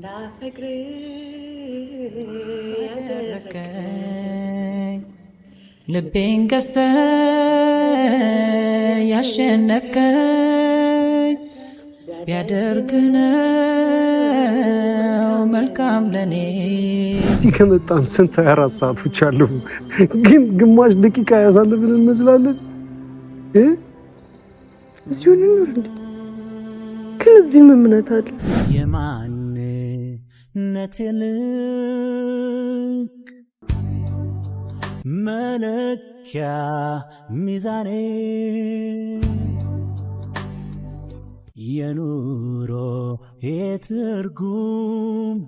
እንዳፈቅር ያደረከኝ ልቤን ገዝተ ያሸነፍከኝ ቢያደርግነው መልካም ለኔ። እዚህ ከመጣን ስንት 24 ሰዓቶች አሉ፣ ግን ግማሽ ደቂቃ ያሳልፍን እንመስላለን። እዚሁ ልኑር ግን እዚህ እምነት አለ። የማንነት ልክ መለኪያ ሚዛኔ የኑሮ የትርጉም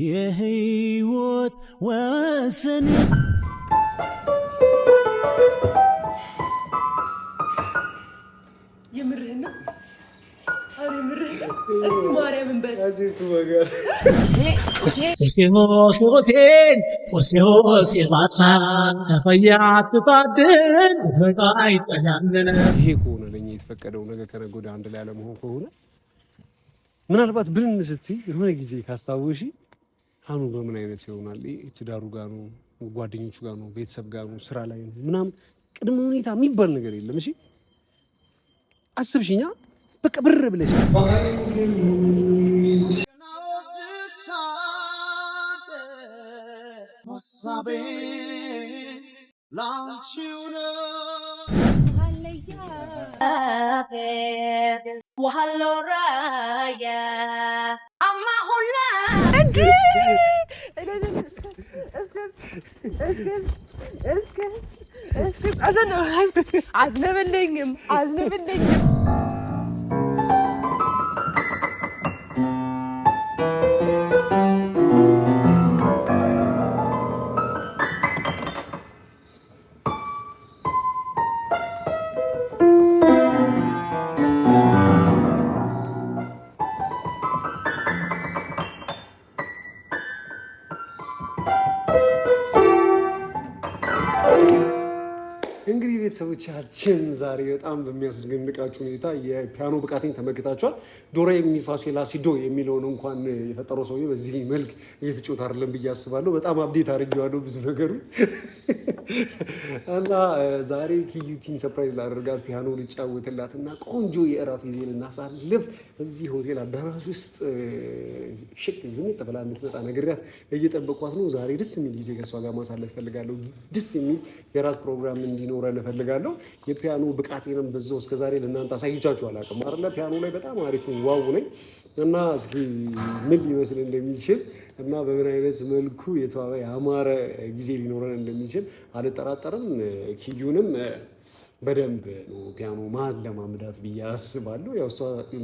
የህይወት ወሰን የምርህን ነው? አረ የምርህን ነው? እስቲ ማርያምን በል አዚቱ ወጋር ይሄ ከሆነ ለኛ የተፈቀደው ነገ ከነገ ወዲያ አንድ ላይ አለመሆን ከሆነ ምናልባት ብልን ስትይ የሆነ ጊዜ ካስታወሺ ሀኑ በምን አይነት ይሆናል? ትዳሩ ጋር ነው፣ ጓደኞቹ ጋር ነው፣ ቤተሰብ ጋር ነው፣ ስራ ላይ ነው ምናምን ቅድመ ሁኔታ የሚባል ነገር የለም። እሺ አስብሽኛ በቃ ብር ብለሽ አዝነበለኝም እንግዲህ ቤተሰቦቻችን ዛሬ በጣም በሚያስደንቃችሁ ሁኔታ የፒያኖ ብቃቴን ተመልክታችኋል። ዶሬ ሚ ፋ ሶ ላ ሲ ዶ የሚለውን እንኳን የፈጠረው ሰውዬ በዚህ መልክ እየተጫወተ አይደለም ብዬ አስባለሁ። በጣም አፕዴት አድርጌዋለሁ ብዙ ነገሩ እና ዛሬ ኪዩቲን ሰርፕራይዝ ላደርጋት ፒያኖ ልጫወትላት እና ቆንጆ የእራት ጊዜ ልናሳልፍ እዚህ ሆቴል አዳራሽ ውስጥ ሽቅ ዝንጥ ብላ እንድትመጣ ነግሬያት እየጠበቋት ነው። ዛሬ ደስ የሚል ጊዜ ከእሷ ጋር ማሳለፍ ፈልጋለሁ። ደስ የሚል የራት ፕሮግራም እንዲኖረን እፈልጋለሁ። የፒያኖ ብቃቴንም በዛው እስከዛሬ ለእናንተ አሳይቻችሁ አላውቅም አይደለ? ፒያኖ ላይ በጣም አሪፍ ዋው ነኝ እና እስኪ ምን ሊመስል እንደሚችል እና በምን አይነት መልኩ የተዋበ ያማረ ጊዜ ሊኖረን እንደሚችል አልጠራጠርም። ኪዩንም በደንብ ነው ፒያኖ ማለማመዳት ብዬ አስባለሁ። ያው እሷ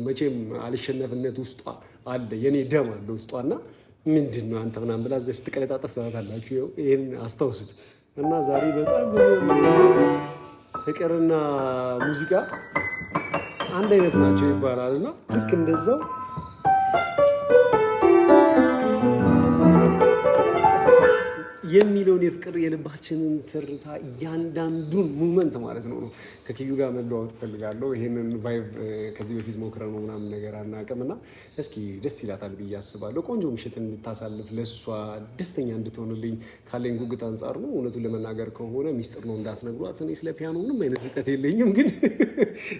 መቼም አልሸነፍነት ውስጧ አለ፣ የኔ ደም አለ ውስጧና ምንድን ነው አንተ ምናምን ብላ እዚያ ስትቀለጣጠፍ ትላታላችሁ። ይሄን አስታውሱት። እና ዛሬ በጣም ፍቅርና ሙዚቃ አንድ አይነት ናቸው ይባላል እና ልክ እንደዛው የሚለውን የፍቅር የልባችንን ስርታ እያንዳንዱን ሙመንት ማለት ነው ከኪዩ ጋር መለዋወጥ ፈልጋለሁ። ይሄንን ቫይብ ከዚህ በፊት ሞክረን ነው ምናምን ነገር አናውቅም እና እስኪ ደስ ይላታል ብዬ አስባለሁ። ቆንጆ ምሽት እንድታሳልፍ ለእሷ ደስተኛ እንድትሆንልኝ ካለኝ ጉጉት አንጻር ነው። እውነቱን ለመናገር ከሆነ ሚስጥር ነው እንዳትነግሯት። እኔ ስለ ፒያኖ ምንም አይነት እውቀት የለኝም፣ ግን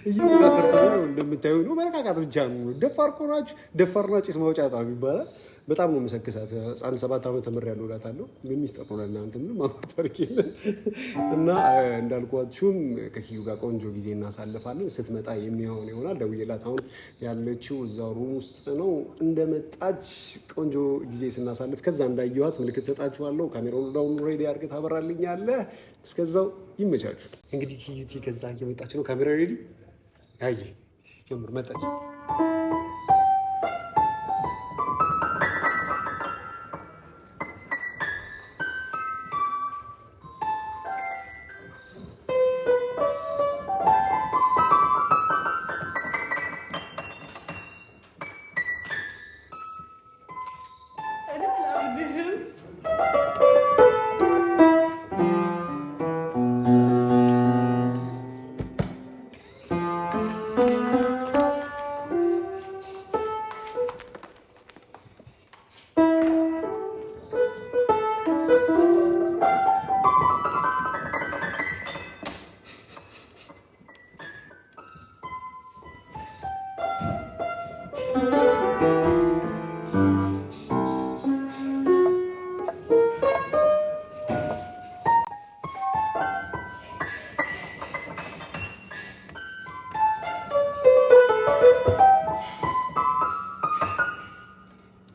እየሞካከርኩ ነው። እንደምታዩ ነው። መነቃቃት ብቻ ነው። ደፋር እኮ ናችሁ። ደፋርና ጭስ ማውጫ ጣም ይባላል። በጣም ነው መሰከሳት። 7 ዓመት ተምሬያለሁ እላታለሁ፣ ግን ሚስጥር ነው ለእናንተ ምንም ማውጣት የለም። እና እንዳልኳችሁም ከኪዩ ጋር ቆንጆ ጊዜ እናሳልፋለን። ስትመጣ የሚሆን ይሆናል። ደውዬላት አሁን ያለችው እዛው ሩም ውስጥ ነው። እንደመጣች ቆንጆ ጊዜ ስናሳልፍ ከዛ እንዳየኋት ምልክት ሰጣችኋለሁ። ካሜራውን ዳውን ሬዲ አድርገህ ታበራልኛለህ። እስከዛው ይመቻችሁ። እንግዲህ ኪዩቲ ከዛ እየመጣች ነው። ካሜራ ሬዲ አይ ጀምር መጣች።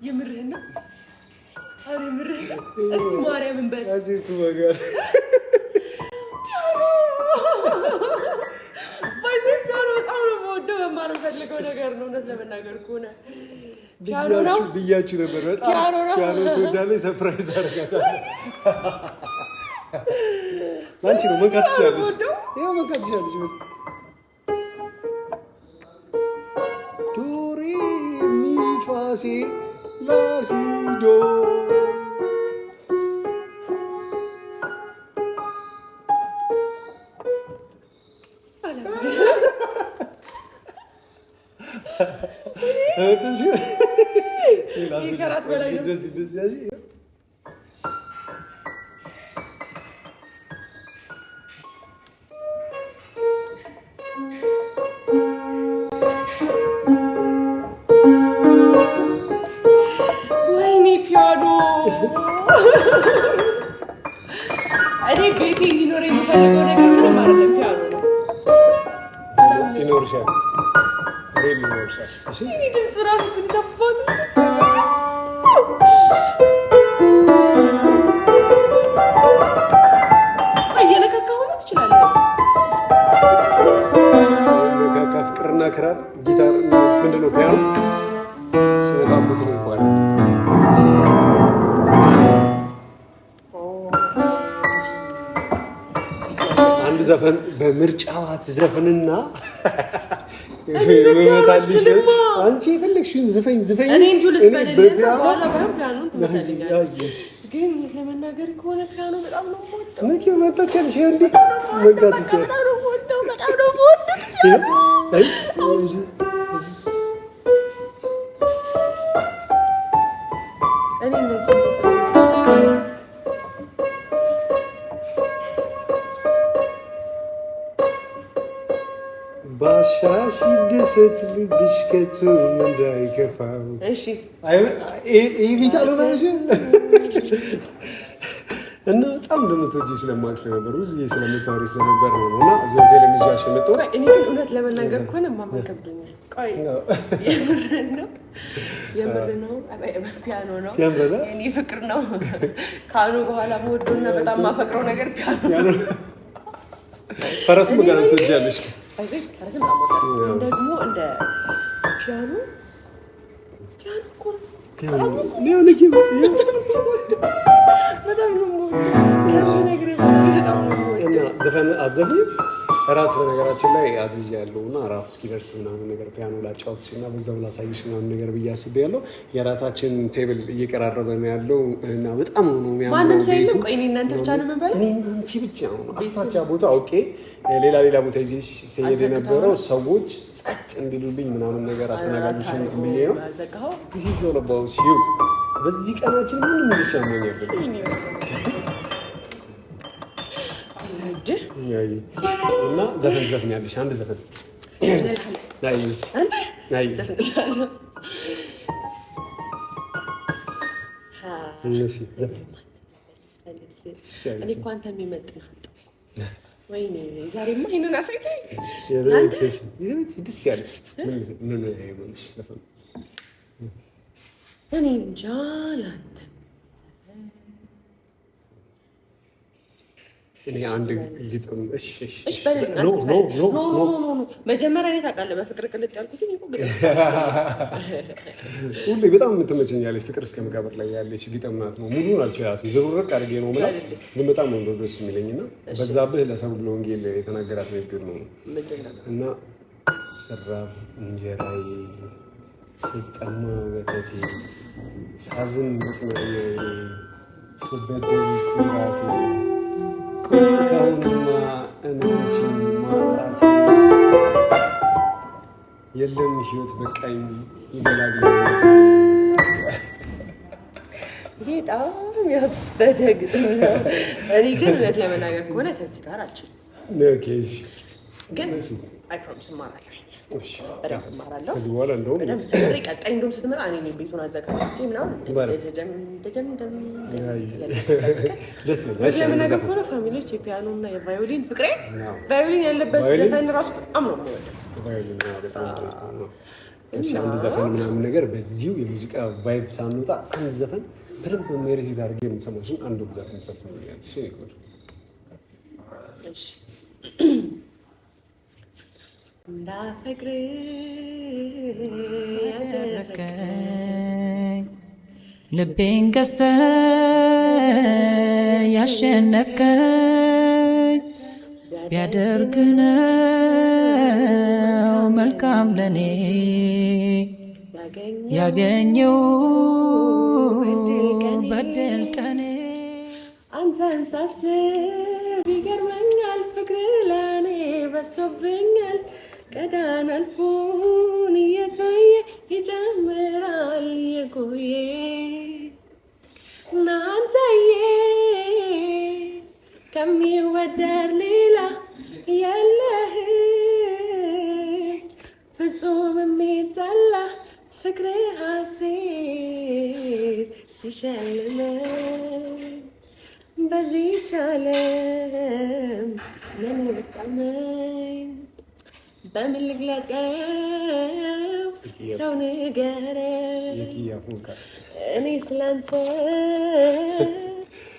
የምርህን ነው? አረ የምርህን ነው? እስቲ ማርያምን በል አዚቱ በጋር ፒያኖ በጣም ነው የምወደው። መማር የምፈልገው ነገር ነው። እውነት ለመናገር ከሆነ ፒያኖ ነው ብያችሁ ነበር። በጣም ፒያኖ ትወዳለች። ሰርፕራይዝ አደረጋታለሁ። ላንቺ ነው መንካት ትችላለሽ። ያው መንካት ትችላለሽ። ዶሬ ሚ ፋ ሲ ላ ሲ ዶ ከራት በላይ ነው። ደስ ያጂ ወይኔ ፒያኖ እኔ ቤቴ እንዲኖር የምፈልገው ነገር ምንም አይደለም። ፒያኖ ነው ይኖርሻል። ይኖርሻል። እሺ እኔ ድምፅ ራሱ ግን ተባቱ እየነካካሁ ነው። ትችላለህ። ፍቅርና ክራር ጊታር ምንድን ነው? ፒያኖ ስለታሙት ነው ይባላል። አንድ ዘፈን በምርጫዋ ትዘፍንና መመታልሽ። አንቺ የፈለግሽውን ዝፈኝ ዝፈኝ። እኔ እንዲሁ ልስፈንልና በኋላ ፒያኖን ትመታልኛለሽ። ግን ለመናገር ከሆነ ፒያኖ በጣም ነው የምወደው። ነኪ መጣቻለሽ። እንዴ መጋት ይችላል። በጣም ነው የምወደው። በጣም ነው የምወደው። እኔ እንደዚህ ባሻሽ ደሰት ልብሽ ከቱም እንዳይከፋው። እሺ ይሄ ቪታ ነው እና በጣም እንደምትወጂ ስለማውቅ ስለነበር ብዙ ጊዜ ስለምታወሪ ስለነበር ነው እና እዚህ ሆቴል የሚያሽ የመጣው። እኔ ግን እውነት ለመናገር ከሆነ ማመን ከብዶኛል። ቆይ የምር ነው ፒያኖ ነው የኔ ፍቅር ነው። ካኑ በኋላ መወደውና በጣም ማፈቅረው ነገር ፒያኖ ነው። ፈረስም ጋር ትወጃለሽ? ፈረስም በጣም ወዳለሁ። ደግሞ እንደ ፒያኖ እኮ ነው ዘፈን አዘፍኝ። እራት በነገራችን ላይ አዝዣለሁ እና እራት እስኪደርስ ምናምን ነገር ፒያኖ ላጫውትሽ እና በዛው ላሳይሽ ምናምን ነገር ብዬ አስቤያለሁ። የእራታችን ቴብል እየቀራረበ ነው ያለው እና በጣም ነው የሚያምረው። ማንም ሰው የለም። ቆይ እኔ እናንተ ብቻ ነው የምንበላው? እኔ አንቺ ብቻ ነው። አሳቻ ቦታ ኦኬ። ሌላ ቦታ ይዤ ሲሄድ የነበረው ሰዎች ጸጥ እንዲሉልኝ ምናምን ነገር አስተናጋጆች እንትን ብዬ ነው። ጊዜ ዘውለባው ሲዩ በዚህ ቀናችን ምንም እንዲሻማኝ ያለው እና ዘፈን ዘፍኛለሽ። አንድ ዘፈን ላይ እኔ እኮ አንተ የሚመጥንህ ወይኔ ዛሬማ ይሄንን አሳይተኝ ደስ ያለሽ እኔ እንጃ ላንተ እኔ አንድ ግጥም እሺ መጀመሪያ እኔ ታውቃለህ በፍቅር ቅልጥ ያልኩት ሁሌ በጣም የምትመቸኛለች ፍቅር እስከ መቃብር ላይ ያለች ግጥም ናት። ነው ሙሉን አልችላትም፣ ዝሩርቅ አድርጌ ነው የምላት፣ ግን በጣም ነው ደስ የሚለኝና በዛብህ ለሰው ለወንጌል የተናገራት ንግግር ነው እና ስራብ እንጀራዬ ስጠማ ወተቴ ሳዝን መጽናኛዬ ስበደል ኩራቴ ቁጥ ካሁንማ አንቺን ማጣት የለም ህይወት በቃኝ ይበላል። ይሄ በጣም ያበደ ግጥም ነው። እኔ ግን እውነት ለመናገር ከሆነ ከዚህ ጋር አልችልም። ኦኬ እሺ፣ ግን አይ ፕሮሚስ እማራለሁ። እሺ በደንብ እማራለሁ። ከዚህ በኋላ እንደውም ቀጣይ እንደውም ስትመጣ እኔ ነኝ ቤቱን አዘጋጅቼ ምናምን ደስ ለመናገር ከሆነ ፋሚሊዎች የፒያኖ እና የቫዮሊን ፍቅሬ ቫዮሊን ያለበት ዘፈን ራሱ በጣም ነው የምወደው። እሺ አንድ ዘፈን ምናምን ነገር በዚሁ የሙዚቃ ቫይብ ሳንወጣ አንድ ዘፈን በደንብ ሜሪት አድርጌ የምሰማሽን አንዱ ዘፈን ዘፈን እሺ ይቆይ እሺ እንዳፈቅር ያደረከኝ ልቤን ገዝተህ ያሸነፍከኝ ቢያደርግህ ነው መልካም ለኔ ያገኘው በደል ቀኔ አንተን ሳስብ ይገርመኛል ፍቅር ለኔ በዝቶብኛል ቀዳን አልፎን እየታየ ይጨምራል የቆየ ናንተዬ ከሚወደድ ሌላ የለህም ፍጹም የሚጠላ ፍቅር ሐሴት ሲሸልመኝ በዚህች ዓለም ምን ወጣመኝ በምን ልግለጸው ሰው ንገረኝ እኔ ስላንተ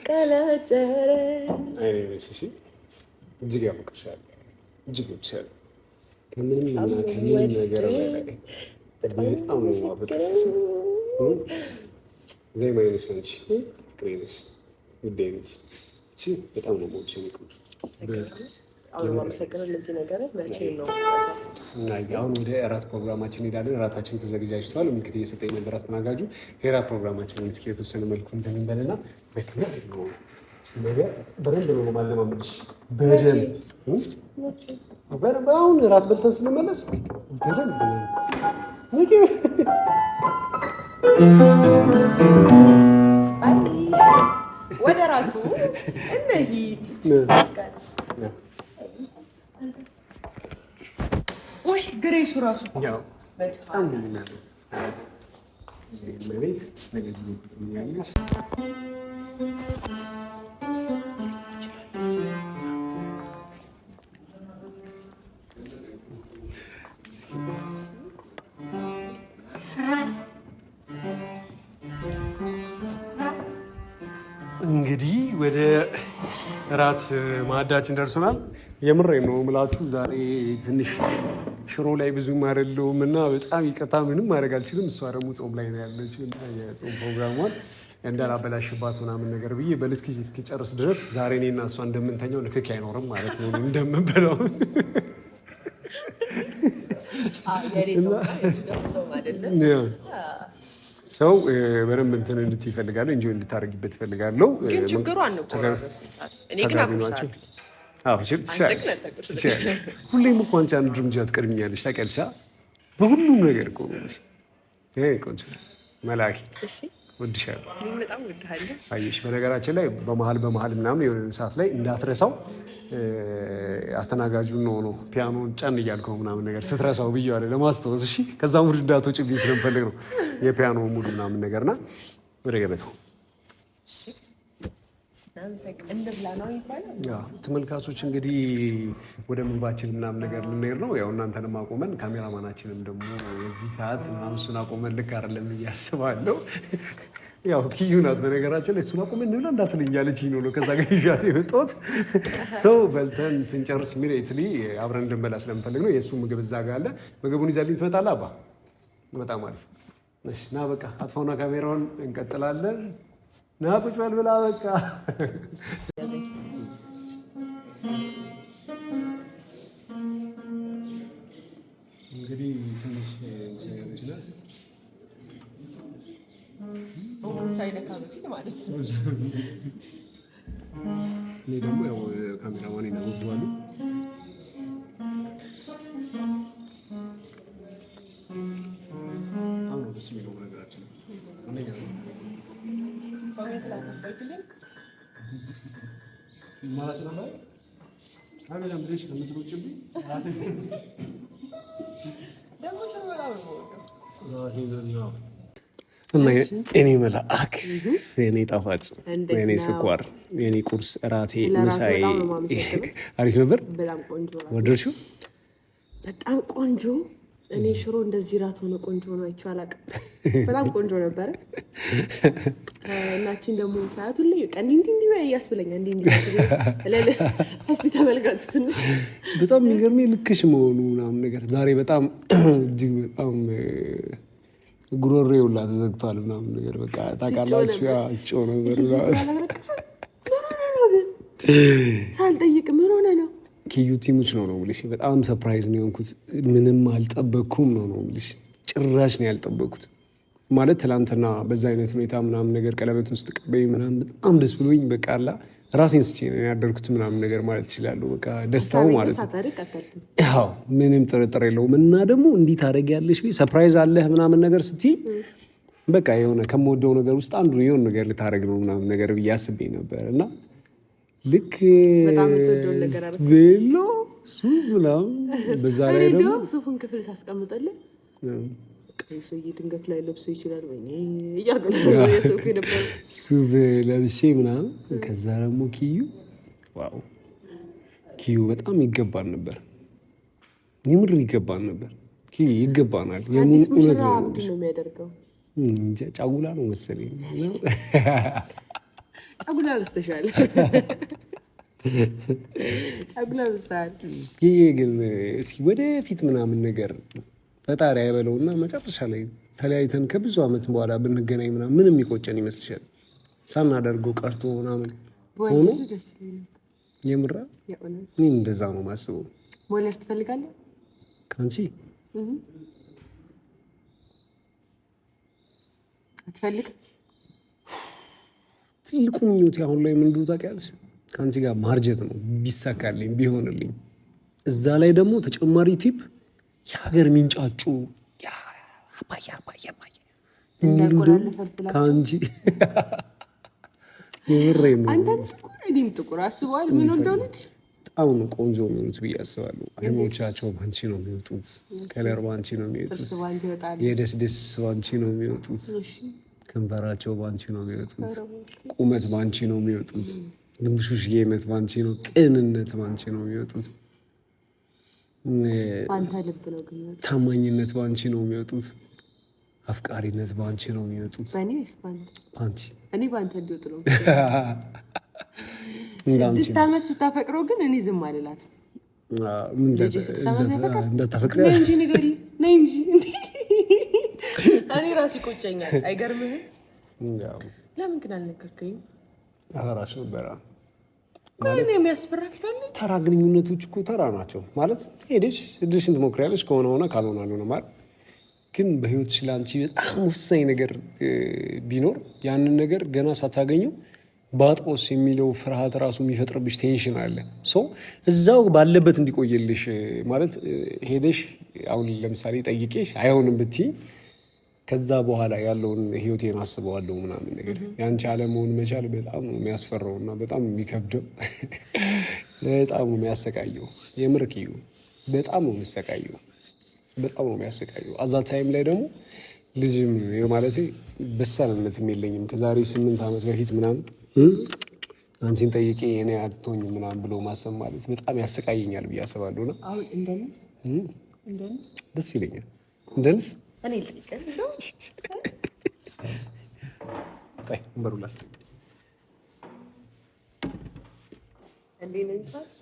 ቃላጠረኝ እጅግ ያፈቅርሻል እጅግ ወድሻለሁ ከምንም ነገር በላይ በጣም ነው የማፈቅርሽ ዜማዬ ነሽ አንቺ ፍቅሬ ነሽ ውዴ ነሽ በጣም ነው የምወድሽ አሁን ወደ እራት ፕሮግራማችን እንሄዳለን። እራታችን ተዘጋጅቷል። ምልክት እየሰጠኝ ነበር አስተናጋጁ። የእራት ፕሮግራማችንን እስኪ የተወሰነ መልኩ እንትን እንበልና በክብር ነው ነገር በደንብ ነው ማለማመድሽ በደንብ አሁን እራት በልተን ስንመለስ በደንብ ወደ እራቱ እንሂድ። ወይ ግሬሱ ራሱ በጣም ነው የሚናለው መሬት ለዚህ ያለሽ እንግዲህ ወደ እራት ማዕዳችን ደርሶናል። የምሬን ነው የምላችሁ። ዛሬ ትንሽ ሽሮ ላይ ብዙም አይደለሁም እና በጣም ይቅርታ፣ ምንም ማድረግ አልችልም። እሷ ደግሞ ጾም ላይ ነው ያለችው እና የጾም ፕሮግራሟን እንዳላበላሽባት ምናምን ነገር ብዬ በልስኪ እስኪጨርስ ድረስ ዛሬ እኔና እሷ እንደምንተኛው ንክክ አይኖርም ማለት ነው። እንደምንበላው ሰው በደንብ እንትን እንድትይ ይፈልጋለሁ እንጂ እንድታደርጊበት ይፈልጋለሁ። ግን ችግሩ አንቆራረጥም። ሁሌም እኮ አንቺ አንድ እርምጃ ትቀድሚኛለሽ ታውቂያለሽ። በሁሉም ነገር እኮ ቆንጆ መላኪ ወድሻለሁ። አየሽ፣ በነገራችን ላይ በመሀል ምናምን የሆነ ሰዓት ላይ እንዳትረሳው አስተናጋጁን ነው ፒያኖን ጨን እያልከው ምናምን ነገር ስትረሳው ብዬዋለሁ ለማስታወስ። እሺ፣ ከዛ ሙድ እንዳትወጪብኝ ስለምፈልግ ነው የፒያኖ ሙድ ምናምን ነገርና ወደ ገበታው ተመልካቾች እንግዲህ ወደ ምግባችን ምናምን ነገር ልንሄድ ነው። ያው እናንተንም አቆመን ካሜራማናችንም ደግሞ የዚህ ሰዓት ምናምን እሱን አቆመን ልክ አይደለም እያስባለሁ። ያው ኪዩ ናት በነገራችን ላይ እሱን አቆመን እንብላ እንዳትልኝ ያለችኝ ነው ከዛ ጋር ይዣት የመጣሁት። ሰው በልተን ስንጨርስ ኢሚዲየትሊ አብረን እንድንበላ ስለምፈልግ ነው። የእሱ ምግብ እዛ ጋር አለ። ምግቡን ይዛልኝ ትመጣለህ አባ? በጣም አሪፍ። እሺ ና በቃ አጥፋውና ካሜራውን እንቀጥላለን። ና ቁጭ በል ብላ በቃ እንግዲህ ትንሽ ናት ሳይነካ በፊት ማለት ነው። እኔ ደግሞ ያው ካሜራማን ይናወዘዋሉ። በጣም ነው ደስ የሚለው ነገራችን ነው። እና የኔ መልአክ፣ የኔ ጣፋጭ፣ የኔ ስኳር፣ የኔ ቁርስ፣ እራቴ፣ ምሳዬ አሪፍ ነበር። ወደድሽው? በጣም ቆንጆ። እኔ ሽሮ እንደዚህ ራት ሆነ ቆንጆ ነው አይቼው አላውቅም። በጣም ቆንጆ ነበረ። እናችን ደግሞ ሰዓቱ ላይ ቀን እንዲህ ያስብለኛል እንዲህ እስቲ ተመልከቱ ትንሽ በጣም የሚገርመኝ ልክሽ መሆኑ ምናምን ነገር ዛሬ በጣም እጅግ በጣም ጉሮሮዬ ሁላ ተዘግቷል ምናምን ነገር በቃ ታውቃላችሁ አስጮህ ነበር ሳልጠይቅ ምን ሆነ ነው ኪዩ ቲሙች ነው የምልሽ። በጣም ሰርፕራይዝ ነው የሆንኩት። ምንም አልጠበቅኩም ነው የምልሽ። ጭራሽ ነው ያልጠበቅኩት ማለት ትላንትና በዛ አይነት ሁኔታ ምናምን ነገር ቀለበት ውስጥ ቀበይ ምናምን በጣም ደስ ብሎኝ በቃ አላ ራሴን ስቼ ነው ያደርኩት ምናምን ነገር ማለት እችላለሁ። በቃ ደስታው ማለት ነው። ያው ምንም ጥርጥር የለውም። እና ደግሞ እንዲህ ታደርጊያለሽ ወይ ሰርፕራይዝ አለህ ምናምን ነገር ስትይ በቃ የሆነ ከምወደው ነገር ውስጥ አንዱ የሆነ ነገር ልታደርግ ነው ምናምን ነገር ብዬ አስቤ ነበር እና ልክ ቤሎ ሱፍ ምናምን በዛ ላይ ደግሞ ሱፉን ክፍል ሳስቀምጠልህ ሰውዬ ድንገት ላይ ለብሶ ይችላል ሱፍ ለብሼ ምናምን ከዛ ደግሞ ኪዩ ዋው ኪዩ በጣም ይገባን ነበር። የምር ይገባን ነበር። ኪዩ ይገባናል። እውነት ነው የሚያደርገው ጫጉላ ነው መሰለኝ ጫጉላ በስተሻል ጫጉላ በስተሃል። ይሄ ግን እስኪ ወደፊት ምናምን ነገር ፈጣሪ አይበለውና መጨረሻ ላይ ተለያይተን ከብዙ ዓመት በኋላ ብንገናኝ ምናምን ምን የሚቆጨን ይመስልሻል? ሳናደርገው ቀርቶ ምናምን ሆኖ የምራ እኔ እንደዛ ነው ማስበው። ሞለር ትፈልጋለህ ካንቺ አትፈልግ? ትልቁ ምኞቴ አሁን ላይ ምን እንደው ታውቂያለሽ? ከአንቺ ጋር ማርጀት ነው ቢሳካልኝ ቢሆንልኝ። እዛ ላይ ደግሞ ተጨማሪ ቲፕ የሀገር ሚንጫጩ አባያ ከአንቺ አንተም ጥቁር እኔም ጥቁር አስበዋል። ምን እንደሆነች በጣም ነው ቆንጆ የሚሆኑት ብዬ አስባለሁ። አይኖቻቸው ባንቺ ነው የሚወጡት፣ ከለር ባንቺ ነው የሚወጡት፣ የደስደስ ባንቺ ነው የሚወጡት፣ ከንፈራቸው ባንቺ ነው የሚወጡት፣ ቁመት ባንቺ ነው የሚወጡት፣ ግምሹሽዬነት ባንቺ ነው፣ ቅንነት ባንቺ ነው የሚወጡት፣ ታማኝነት ባንቺ ነው የሚወጡት፣ አፍቃሪነት ባንቺ ነው የሚወጡት። እኔ ባንተ እንዲወጡ ነው። 6 ዓመት ስታፈቅረው ግን እኔ ዝም አልላት። እንዳታፈቅሪ እንጂ ንገሪ ነይ እንጂ እኔ ራሴ ቆጨኛል። አይገርምህም? ለምን ግን አልነገርከኝም? አራሽ ነበረ ማለት የሚያስፈራ ፊት አለ። ተራ ግንኙነቶች እኮ ተራ ናቸው ማለት ሄደሽ እድልሽን ትሞክሪያለሽ፣ ከሆነ ሆነ ካልሆነ አልሆነ ማለት ግን በህይወትሽ ለአንቺ በጣም ወሳኝ ነገር ቢኖር ያንን ነገር ገና ሳታገኘው ባጦስ የሚለው ፍርሃት ራሱ የሚፈጥርብሽ ቴንሽን አለ። እዛው ባለበት እንዲቆየልሽ ማለት ሄደሽ አሁን ለምሳሌ ጠይቄሽ አይሆንም ብትይ ከዛ በኋላ ያለውን ህይወቴን አስበዋለሁ ምናምን ነገር ያንቺ አለመሆን መቻል በጣም ነው የሚያስፈራው እና በጣም የሚከብደው በጣም ነው የሚያሰቃየው። የምርክዩ በጣም ነው የሚያሰቃየው፣ በጣም ነው የሚያሰቃየው። አዛ ታይም ላይ ደግሞ ልጅም ማለት በሳልነትም የለኝም። ከዛሬ 8 ዓመት በፊት ምናምን አንቺን ጠይቄ እኔ አትሆኝ ምናምን ብሎ ማሰብ ማለት በጣም ያሰቃየኛል ብዬ አስባለሁ። እና አሁን እንደነስ ደስ ይለኛል እንደነስ እኔ ልቀር ነው ታይ በሩላስ እንዴ ነኝ ታስ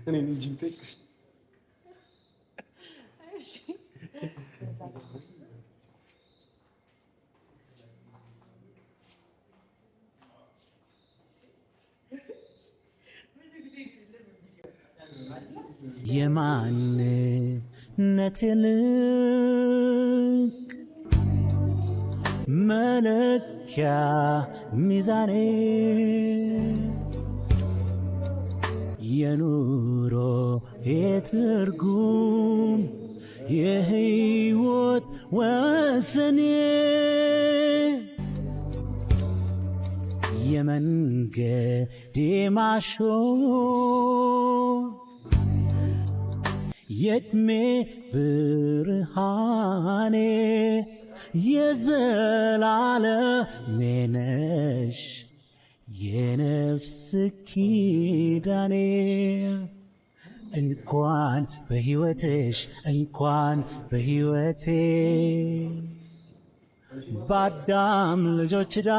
እኔ እንጂ ተክሽ እሺ የማንነትን ልክ መለኪያ ሚዛኔ የኑሮ የትርጉም የህይወት ወሰኔ የመንገዴ ማሾ የእድሜ ብርሃኔ የዘላለሜ ነሽ የነፍስ ኪዳኔ እንኳን በሕይወትሽ እንኳን በሕይወቴ በአዳም ልጆች ዕዳ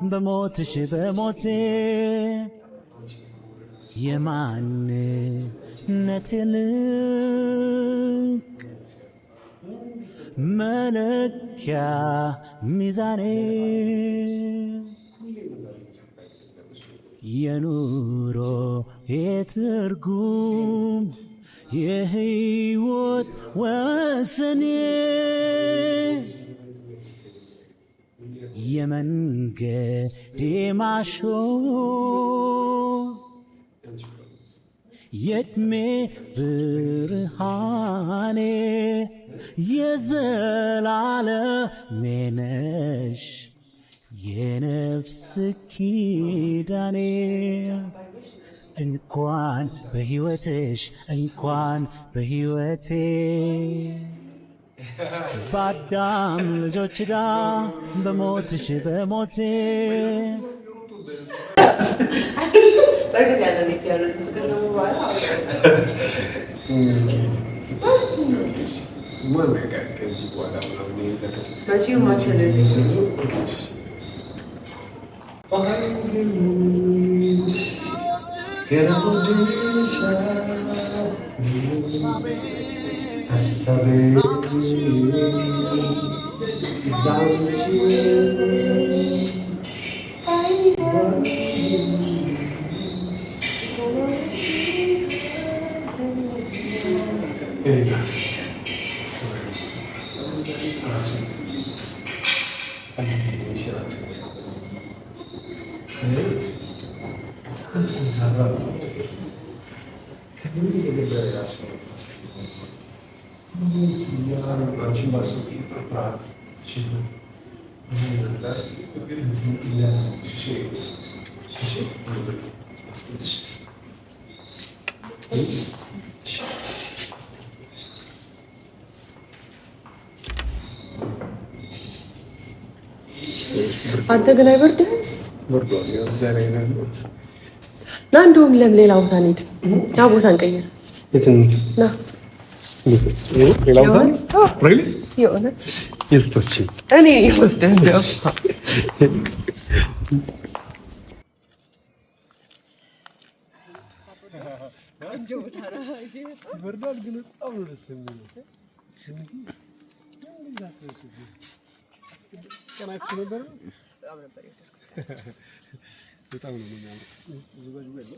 በሞትሽ በሞቴ የማንነቴ ልክ መለኪያ ሚዛኔ የኑሮ የትርጉም የሕይወት ወሰኔ የመንገዴ ማሾ የዕድሜ ብርሃኔ የዘላለሜ ነሽ የነፍስ ኪዳኔ እንኳን በሕይወትሽ እንኳን በሕይወቴ በአዳም ልጆች ዕዳ በሞትሽ በሞቴ አንተ ግን አይበርድህ? በርዷል። ያው ዛሬ ነው ና እንደውም ሌላ ቦታ እንሂድ። ያ ቦታ እንቀይር። የት እንሂድ? ና ሌላ ቦታ ሪሊ የእውነት የት ተስቺ እኔ ወስደህ እንደው በርዷል ግን በጣም ነው ደስ የሚለው። ቀናችሁ ነበር በጣም ነው የሚያምር።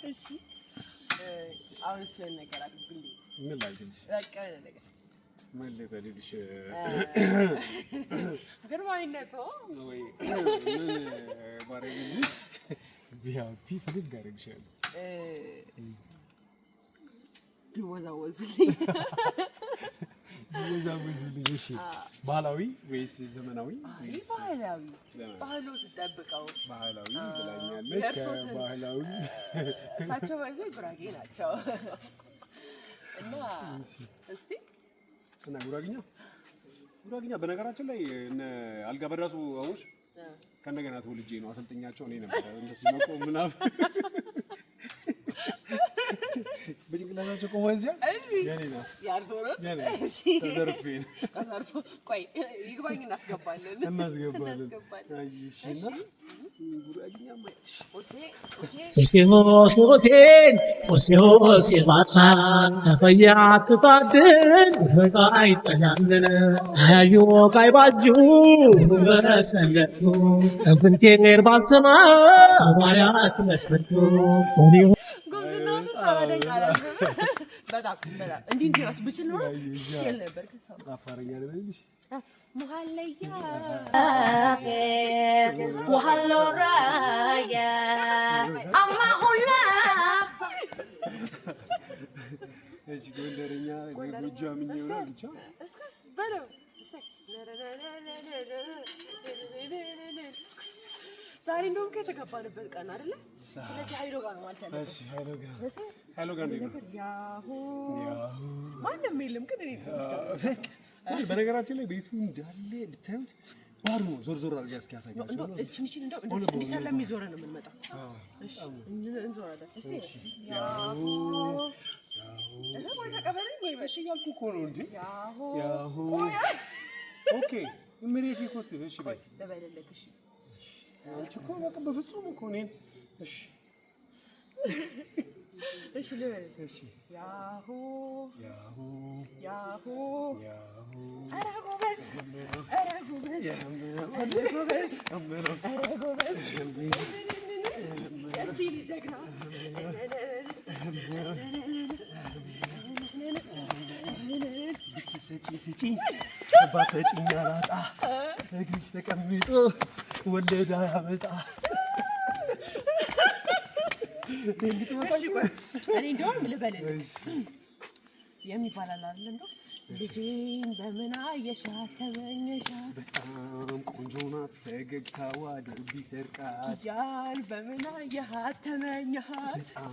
እሺ አሁን ስለነ ነገር አድርግልኝ። ምን ላድርግልሽ? በቃ ነገር ምን ልበልልሽ? ግርማዊነቶ ወይ ምን ባረግልሽ? ቢያፒ ፍልግ አደረግሻለሁ። ይወዛወዙልኝ ይወዛወዙልኝ። እሺ ባህላዊ ወይስ ዘመናዊ? ባህላዊ ባህሉ ትጠብቀው ባህላዊ ብላኛለሽ። ከባህላዊ እሳቸው ባይዘው ጉራጌ ናቸው እና እስቲ እና ጉራጌኛ በነገራችን ላይ እነ አልጋ በራሱ አውሽ ከእንደገና ትውልጄ ነው አሰልጥኛቸው እኔ ነበር እንደዚህ መቆም ምናምን በጭንቅላታቸው ቆሞ እዚያ ያኔ ናት ያርሶረት እሺ ተዘርፌ ቆይ ይግባኝ እናስገባለን አይሽና ጉራጌኛ ማይሽ ኦሴ ማሳን ተፈያት ታድን ፈቃይ ተያነነ አዩ ቃይ ባጁ በሰለቱ እንፍንቴር ባሰማ ማርያት መስፈቱ ጎዝናው ተሳረደኝ አላለም። በጣም እንዲህ ራስ ብችል ነው ይል ነበር ከሰው አፋረኛ አይደልሽ ሙሐለያ ወሐሎራያ አማ ሁላ እሺ ጎንደርኛ ጎጃምኛ ይሆናል ብቻ እስከስ በለው ዛሬ እንደውም ከተገባንበት ቀን አይደለ? ስለዚህ ኃይሎ ጋር ነው ማለት ነው። እሺ ኃይሎ ጋር ነው ያሁ ማንም የለም ግን እኔ በነገራችን ላይ ቤቱ እንዳለ ብታዩት ባሩ ነው ዞር አድርጋ እስኪ ያሳያችሁ ነው እቺ እንደው እንደዚህ ስለሚዞረ ነው የምንመጣው እሺ እንዞራለን እስቲ ያሁ ወይ ተቀበለኝ ወይ በሽ እያልኩ እኮ ነው እንዴ ያሁ ኦኬ ምሪፊ ኮስት እሺ በይ ለበለለክ እሺ አንቺ እኮ በቃ በፍጹም እኮ ነኝ እሺ እሺ ለበለ እሺ ያሁ ያሁ ያሁ ያሁ ኧረ ጎበዝ ያቺ ልጅግና ሰጪ ባሰጪኝ አላጣ እግርሽ ተቀምጦ ወለዳ ያመጣ እኔ እንደውም ልበልልህ የሚባል አለ አይደል እንደው ልጄን በምን አየሻት ተመኘሻት በጣም ቆንጆ ናት ፈገግታዋ ድርቢ ሰርቃት ያን በምን አየሃት ተመኘሃት በጣም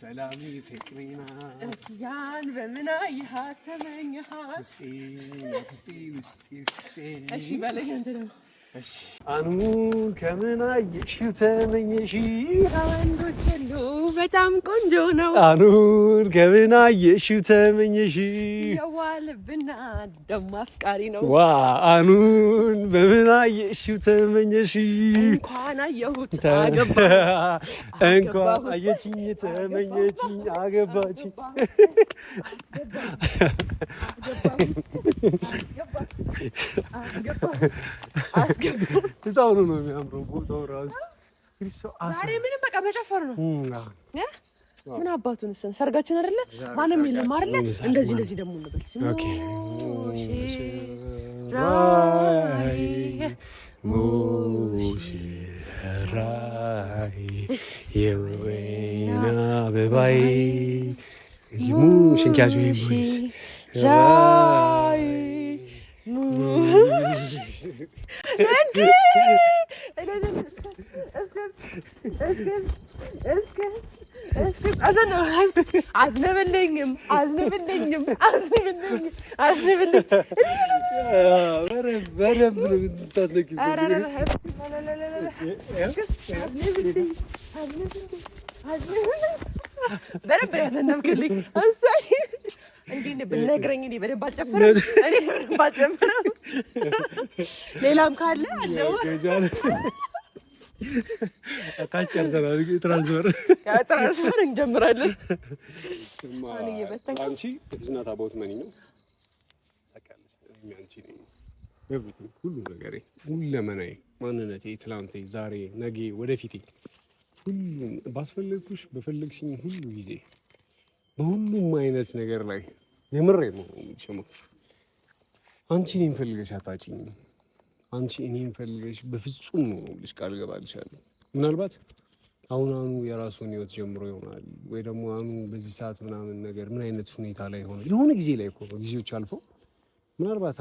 ሰላሜ ፍቅሬ ናት ያን በምን አየሃት ተመኘሃት ውስጤ እሺ በለኝ አንተ ደግሞ እሺ አኑ ከምን አየሽው ተመኘሽ ወንዶች ሁሉ በጣም ቆንጆ ነው አኑን ከምን አየሽው ተመኘሽ የዋልብና ደሞ አፍቃሪ ነው ዋ አኑን በምን አየሽው ተመኘሽ እንኳን አየሁት አገባሁት እንኳን አየችኝ ተመኘችኝ አገባችኝ በጣም ነው የሚያምረው ቦታው ራሱ ዛሬ ምንም በቃ መጨፈር ነው ምን አባቱን እሰን ሰርጋችን አይደለ ማንም የለም አይደለ እንደዚህ ደግሞ እንበል ኦኬ ራይ የወይና በባይ ሽንኪያጁ ይሙሽ ራይ ሙሽ እንዴ አዝነበልኝም በደንብ ነው የምታስነኪው በደንብ ያዘነብክልኝ እሰይ እንዴ ብነግረኝ እኔ በደንብ አልጨፍርም ሌላም ካለ አለው አካች ጨርሰናል ትራንስፈር እንጀምራለን አንቺ ትዝናት አባውት መኒ ነው ታውቂያለሽ አንቺ ነኝ everything ሁሉ ነገሬ ሁለመናዬ ማንነቴ ትላንቴ ዛሬ ነገ ወደፊቴ ሁሉም ባስፈለግኩሽ በፈለግሽኝ ሁሉ ጊዜ በሁሉም አይነት ነገር ላይ የምሬ ነው ሽማ አንቺ እኔን ፈልገሽ አታጭኝም አንቺ እኔን ፈልገሽ በፍጹም ነው ልጅ ቃል ገባልሻለሁ ምናልባት አሁን የራሱን ህይወት ጀምሮ ይሆናል ወይ ደግሞ አሁን በዚህ ሰዓት ምናምን ነገር ምን አይነት ሁኔታ ላይ ሆነ የሆነ ጊዜ ላይ እኮ ጊዜዎች አልፈው ምናልባት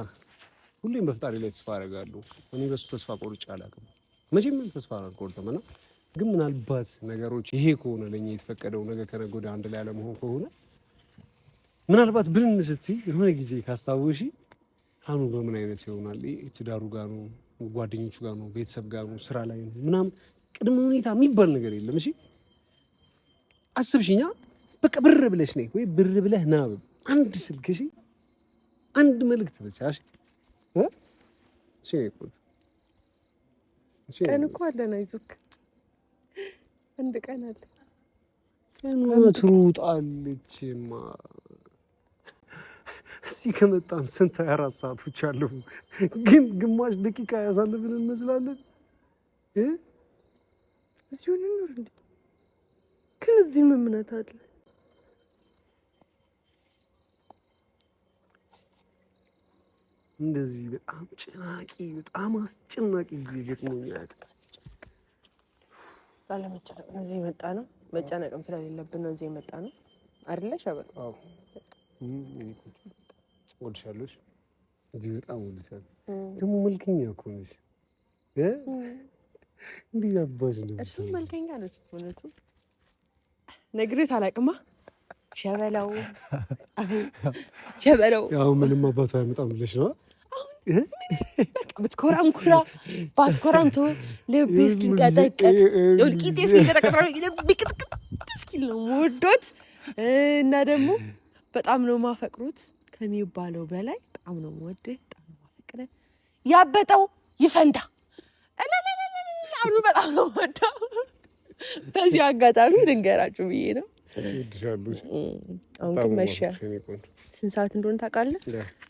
ሁሌም በፍጣሪ ላይ ተስፋ አደርጋለሁ እኔ በሱ ተስፋ ቆርጬ አላውቅም መቼም ተስፋ አልቆርጥም እና ግን ምናልባት ነገሮች ይሄ ከሆነ ለኛ የተፈቀደው ነገ ከነገ ወዲያ አንድ ላይ አለመሆን ከሆነ ምናልባት ብልን ስትይ የሆነ ጊዜ ካስታወሺ አኑ በምን አይነት ይሆናል ትዳሩ ጋር ነው ጓደኞቹ ጋር ነው ቤተሰብ ጋር ነው ስራ ላይ ነው ምናምን ቅድመ ሁኔታ የሚባል ነገር የለም እሺ አስብሽኛ በቃ ብር ብለሽ ነይ ወይ ብር ብለህ ና አንድ ስልክ እሺ አንድ መልእክት ብቻ እሺ ቀን እኮ አለ ነው ይዙክ አንድ ቀን አለ ትሩጣለችማ እዚህ ከመጣን ስንት 24 ሰዓቶች አለፉ ግን ግማሽ ደቂቃ ያሳልፍን እንመስላለን እዚሁ ልኑር እንዴ ግን እዚህ ምን እምነት አለ እንደዚህ በጣም አስጨናቂ ገጥሞኛል ባለመጨነቅ ነው እዚህ የመጣ ነው መጨነቅም ስለሌለብን ነው እዚህ የመጣ ነው አይደለ ሸበል አዎ ወልሻለሽ እዚህ በጣም ወልሻለሽ ደግሞ መልከኛ እኮ ነሽ እንዴት አባሽ ነው እሱ መልከኛ ነው እውነቱ ነግሬት አላውቅማ ሸበለው ያው ምንም አባቱ አይመጣም ብለሽ ነው አሁን በቃ ብትኮራም ኩራ ባትኮራም ተው ልቤ እስኪንቀጠቀጥ ቂጤ እስኪንቀጠቀጥ ቢቅጥቅጥ እስኪል ነው የምወዶት እና ደግሞ በጣም ነው ማፈቅሩት ከሚባለው በላይ በጣም ነው የምወድህ በጣም ነው ማፈቅረህ ያበጠው ይፈንዳ አሉ በጣም ነው የምወደው በዚህ አጋጣሚ ልንገራችሁ ብዬ ነው አሁን መሸ ስንት ሰዓት እንደሆነ ታውቃለህ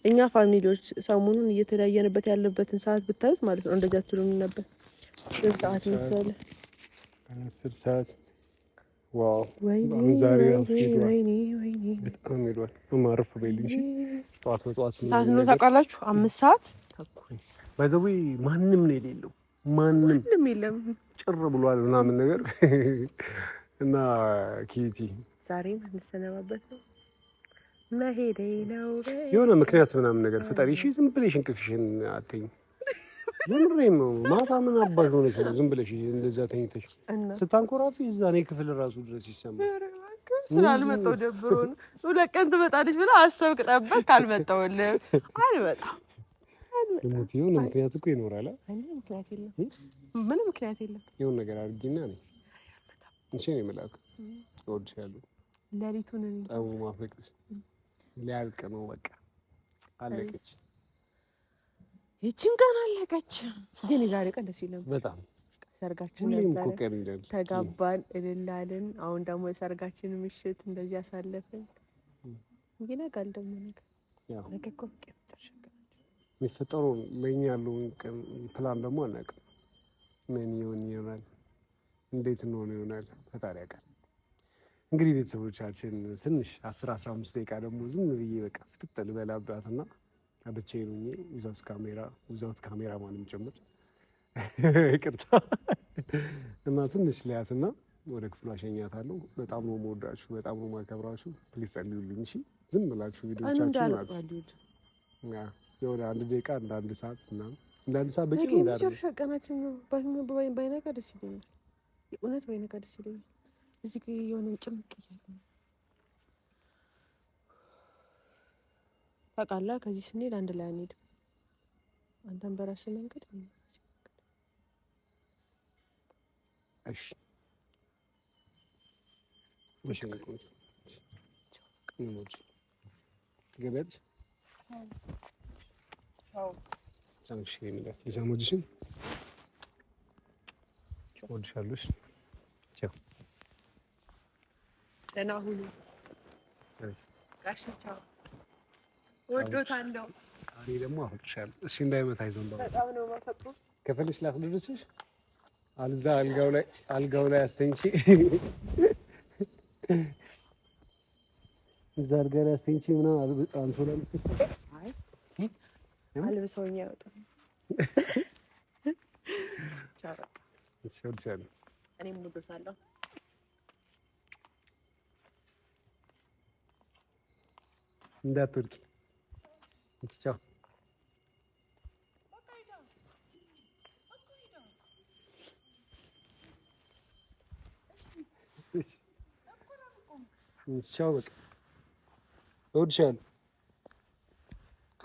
እኛ ፋሚሊዎች ሰሞኑን እየተለያየንበት ያለበትን ሰዓት ብታዩት ማለት ነው እንደዚህ አትሉም ነበር ስንት ሰዓት መሰለህ 10 ሰዓት ዋው ወይኔ በጣም ሄዷል ማረፍ በይልኝ እሺ ጠዋት ሰዓት ነው ታውቃላችሁ 5 ሰዓት ተኩል ባይዘው ማንም ነው የሌለው ማንም የለም ጭር ብሏል ምናምን ነገር እና ኪቲ ዛሬም እንሰነባበት ነው መሄዴ ነው የሆነ ምክንያት ምናምን ነገር ፍጠሪ እሺ ዝም ብለሽ እንቅልፍሽን አትይኝ ምንም ነው ማታ ምን አባሽ ሆነሽ ነው ዝም ብለሽ እንደዛ ተኝተሽ ስታንኮራፊ እዛ ነው ክፍል ራሱ ድረስ ይሰማል ስላልመጣው ደብሮን ሁለት ቀን ትመጣለች ብለህ አሰብክ ጠበቅ አልመጣውልህ አልመጣም እንት የሆነ ምክንያት እኮ ይኖራል ምንም ምክንያት የለም የሆነ ነገር አድርጊና ነው እንቺ ነው መላክ እወድሻለሁ ለሊቱን ታው ማፈቅስ ሊያልቅ ነው በቃ አለቀች ይቺን ቀን አለቀች ግን የዛሬ ቀን ደስ ይላል በጣም ሰርጋችን ነበር ተጋባን እልላልን አሁን ደግሞ የሰርጋችን ምሽት እንደዚህ አሳለፈን ይነጋል ደግሞ ያው ነገ እኮ ተሸከረ የሚፈጠረው ለኛ ያለው ፕላን ደግሞ አናውቅም ምን ይሆናል እንዴት ነው ይሆናል ፈጣሪ ያውቃል እንግዲህ ቤተሰቦቻችን ትንሽ 10-15 ደቂቃ ደግሞ ዝም ብዬ በቃ ፍጥጥ ልበላባትና ብቻዬን ሆኜ ውዛውት ካሜራ ማንም ጭምር ይቅርታ እና ትንሽ ሊያትና ወደ ክፍሉ አሸኛታለሁ በጣም ነው የምወዳችሁ በጣም ነው የማከብራችሁ ፕሊዝ ጸልዩልኝ እሺ ዝም ብላችሁ ቪዲዮቻችሁ ናችሁ የሆነ 1 ደቂቃ እንደ 1 ሰዓት ምናምን እንደ 1 ሰዓት በቂ ነው የመጨረሻ ቀናችን ነው ባይነጋ ደስ ይለኛል የእውነት ባይነጋ ደስ ይለኛል እዚህ ጋር የሆነ ጭምቅ እያለ ታውቃለህ ከዚህ ስንሄድ አንድ ላይ አንሄድም አንተም በራስህ መንገድ እሺ እሺ ገበያች አዎ ታንክሽ የሚለፍ ይዘሞድሽን ወድሻለሽ ቻው ደህና ሁኑ ጋሽ ቻው ወዶታለሁ እኔ ደግሞ አፈቅርሻለሁ እሺ እንዳይመታኝ ዘንባ በጣም ነው ማፈቅሩ ከፈልሽ ላስደርስሽ አልዛ አልጋው ላይ አስተኝቺ እዛ አልጋ ላይ አስተኝቺ ምናምን አንሶላ አይ አልብሰውኝ ያወጣ ቻው እወድሻለሁ እኔም ወዶታለሁ እንዳትወድቂ ቻው ቻው በቃ እወድሻለሁ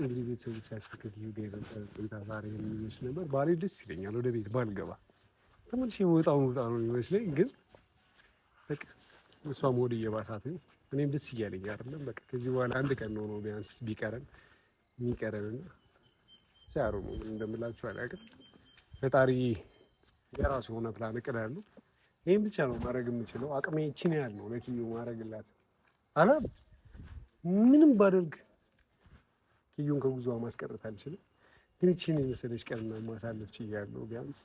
እንግዲህ ቤተሰቦቻችን ከጊዜ ጋር የነበረ ቆይታ ዛሬ የሚመስል ነበር ባሌ ደስ ይለኛል ወደ ቤት ባልገባ ተመልሼ ወጣው ነው የሚመስለኝ ግን በቃ እሷም ወደ እየባሳት ነው እኔም ደስ እያለኝ አይደለም በቃ ከዚህ በኋላ አንድ ቀን ነው ቢያንስ ቢቀረን የሚቀረንና ሲያሩ ነው እንደምላችሁ አላውቅም ፈጣሪ የራሱ ሆነ ፕላን እቅድ አለው ይሄን ብቻ ነው ማድረግ የምችለው አቅሜ እቺን ያህል ነው ለኪዩ ማድረግላት አላ ምንም ባደርግ ኪዩን ከጉዞ ማስቀረት አልችልም ግን እቺን የመሰለች ቀን ማሳለፍ ችያለሁ ቢያንስ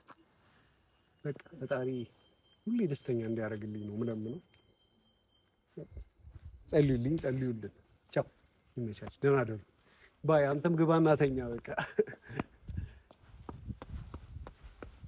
በቃ ፈጣሪ ሁሌ ደስተኛ እንዲያደርግልኝ ነው ምለምነው ጸልዩልኝ ቻው ይመቻችሁ ደህና ደሩ ባይ አንተም ግባና ተኛ በቃ